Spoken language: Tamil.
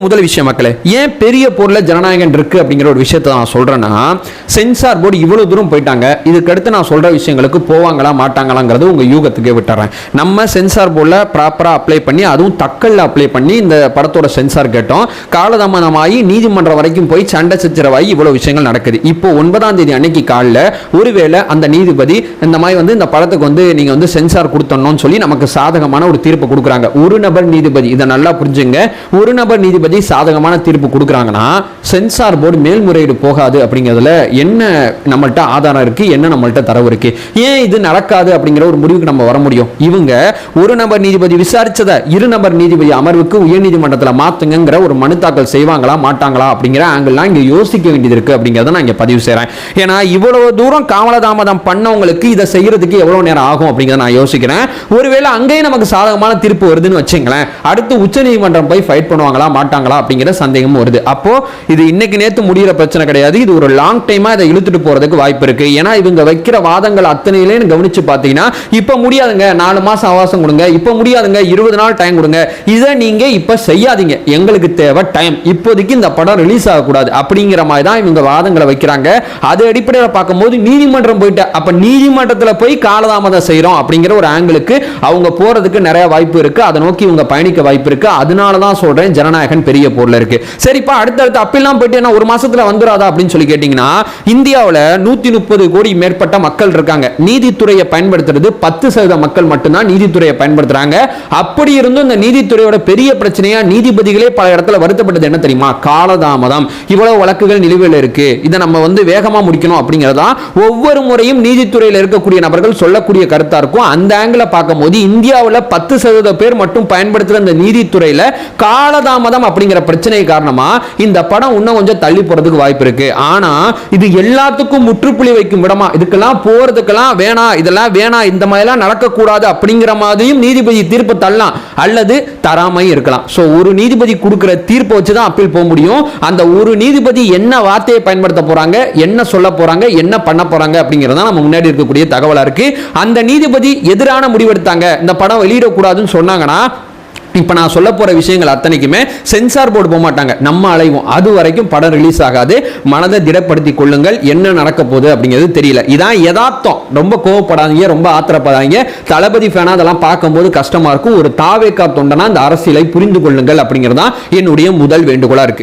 முதல் விஷயம் மக்களே, ஏன் பெரிய போர்ல ஜனநாயகம் இருக்கு அப்படிங்கிற ஒரு விஷயத்தை நான் சொல்றேன்னா, சென்சார் போர்டு இவ்வளவு தூரம் போயிட்டாங்க. இதுக்கடுத்து நான் சொல்ற விஷயங்களுக்கு போவாங்களா மாட்டாங்களாங்கிறது உங்க யூகத்துக்கே விட்டுறேன். நம்ம சென்சார் போர்டில் ப்ராப்பரா அப்ளை பண்ணி, அதுவும் தக்கல்ல அப்ளை பண்ணி இந்த படத்தோட சென்சார் கேட்டோம். காலதாமதமாகி நீதிமன்றம் வரைக்கும் போய் சண்டை சச்சரவாகி இவ்வளவு விஷயங்கள் நடக்குது. இப்போ 9ஆம் தேதி அன்னைக்கு காலைல ஒருவேளை அந்த நீதிபதி இந்த மாதிரி இந்த படத்துக்கு நீங்க சென்சார் கொடுத்தோம்னு சொல்லி நமக்கு சாதகமான ஒரு தீர்ப்பு கொடுக்குறாங்க. ஒரு நபர் நீதிபதி, இதை நல்லா புரிஞ்சுங்க, ஒரு நபர் நீதிபதி சாதகமான தீர்ப்பு கொடுக்கறாங்கன்னா சென்சார் போர்டு மேல்முறையீடு போகாது அப்படிங்கிறதுல என்ன நம்மள்ட்ட ஆதாரம் இருக்கு, என்ன நம்மள்ட்ட தரவு இருக்கு? ஏன் இது நடக்காது அப்படிங்கிற ஒரு முடிவுக்கு நம்ம வர முடியும்? இவங்க ஒரு நபர் நீதிபதி விசாரிச்சதை இரு நபர் நீதிபதி அமர்வுக்கு உயர்நீதிமன்றத்தில் மாத்துங்கிற ஒரு மனு தாக்கல் செய்வாங்களா மாட்டாங்களா அப்படிங்கிற ஆங்கிள்லாம் இங்க யோசிக்க வேண்டியது இருக்கு அப்படிங்கிறத நான் இங்க பதிவு செய்றேன். ஏன்னா இவ்வளவு தூரம் காமலதாமதம் பண்ணவங்களுக்கு இதை செய்யறதுக்கு எவ்வளவு நேரம் ஆகும் அப்படிங்கிறத நான் யோசிக்கிறேன். ஒருவேளை அங்கேயும் நமக்கு சாதகமான தீர்ப்பு வருதுன்னு வச்சுங்களேன், அடுத்து உச்சநீதிமன்றம் போய் ஃபைட் பண்ணுவாங்களா மாட்டாங்களா அப்படிங்கிற சந்தேகம் வருது. அப்போ இது இன்னைக்கு நேத்து முடிகிற பிரச்சனை கிடையாது. இது ஒரு லாங் டைமா இதை இழுத்துட்டு போறதுக்கு வாய்ப்பு இருக்கு. ஏன்னா இவங்க வைக்கிற வாதங்கள் அத்தனையிலேயும் கவனிச்சு பார்த்தீங்கன்னா, இப்ப முடியாதுங்க 4 மாசம் அவகாசம் கொடுங்க, இப்ப முடியாதுங்க 20 நாள் டைம் கொடுங்க, இதை நீங்க இப்ப செய்யாதீங்க, எங்களுக்கு தேவை டைம், இப்போதைக்கு இந்த படம் ரிலீஸ் ஆகக்கூடாது அப்படிங்கிற மாதிரி தான் இவங்க வாதங்களை வைக்கிறாங்க. அது அடிப்படையில் பார்க்கும்போது நீதிமன்றம் போயிட்டு அப்ப நீதிமன்றத்தில் போய் காலதாமதம் செய்யறோம் அப்படிங்கிற ஒரு ஆங்கிளுக்கு அவங்க போறதுக்கு நிறைய வாய்ப்பு இருக்கு. அதை நோக்கி இவங்க பயணிக்க வாய்ப்பு இருக்கு. அதனால தான் சொல்றேன் ஜனநாயகன் பெரிய போர்ல இருக்கு. சரிப்பா, அடுத்தடுத்து அப்பெல்லாம் போயிட்டு என்ன ஒரு மாசத்துல வந்துராதா அப்படின்னு சொல்லி கேட்டீங்கன்னா, இந்தியாவில் 130 கோடி மேற்பட்ட மக்கள் இருக்காங்க. நீதித்துறையை பயன்படுத்துறது 10% மக்கள் மட்டும்தான் நீதித்துறையை பயன்படுத்துறாங்க. அப்படி இருந்தும் இந்த நீதித்துறையோட பெரிய பிரச்சனையா நீதிபதிகளே பல இடத்துல வருத்தப்பட்டது என்ன தெரியுமா? காலதாமதம். இவ்வளவு வழக்குகள் நிலுவையில் இருக்கு, இதை நம்ம வேகமா முடிக்கணும் அப்படிங்கிறதா ஒவ்வொரு முறையும் நீதித்துறையில் இருக்கக்கூடிய நபர்கள் சொல்லக்கூடிய கருத்தா இருக்கும். அந்த ஆங்கில பார்க்கும்போது இந்தியாவில் 10% பேர் மட்டும் பயன்படுத்துற இந்த நீதித்துறையில காலதாமதம் அப்படிங்கிற பிரச்சனை காரணமா இந்த படம் இன்னும் கொஞ்சம் தள்ளி போறதுக்கு வாய்ப்பு இருக்கு. ஆனா இது எல்லாத்துக்கும் முற்றுப்புள்ளி வைக்கும் விடமா, இதுக்கெல்லாம் போறதுக்கெல்லாம் வேணாம், இதெல்லாம் வேணாம், இந்த மாதிரிலாம் நடக்கக்கூடாது அப்படிங்கிற மாதிரியும் நீதிபதி தீர்ப்பு தள்ளலாம் அல்லது தராமை இருக்கலாம். சோ ஒரு நீதிபதி கொடுக்கிற தீர்ப்பை வச்சு தான் அப்பீல் போக முடியும். அந்த ஒரு நீதிபதி என்ன வார்த்தையை பயன்படுத்த போறாங்க, என்ன சொல்ல போறாங்க, என்ன பண்ண போறாங்க அப்படிங்கிறத நம்ம முன்னாடி இருக்கக்கூடிய தகவலா இருக்கு. அந்த நீதிபதி எதிரான முடிவெடுத்தாங்க, இந்த படம் வெளியிடக்கூடாதுன்னு சொன்னாங்கன்னா, இப்ப நான் சொல்ல போற விஷயங்கள் அத்தனைக்குமே சென்சார் போர்டு போக மாட்டாங்க, நம்ம அலைவோம். அது வரைக்கும் படம் ரிலீஸ் ஆகாது. மனதை திடப்படுத்திக் கொள்ளுங்கள், என்ன நடக்க போகுது அப்படிங்கிறது தெரியல. இதான் யதார்த்தம். ரொம்ப கோவப்படாதீங்க, ரொம்ப ஆத்திரப்படாதீங்க. தளபதி ஃபேனா அதெல்லாம் பார்க்கும்போது கஷ்டமா இருக்கும். ஒரு தாவேக்கா தொண்டனா இந்த அரசியலை புரிந்து கொள்ளுங்கள் அப்படிங்கிறதா என்னுடைய முதல் வேண்டுகோளா இருக்கு.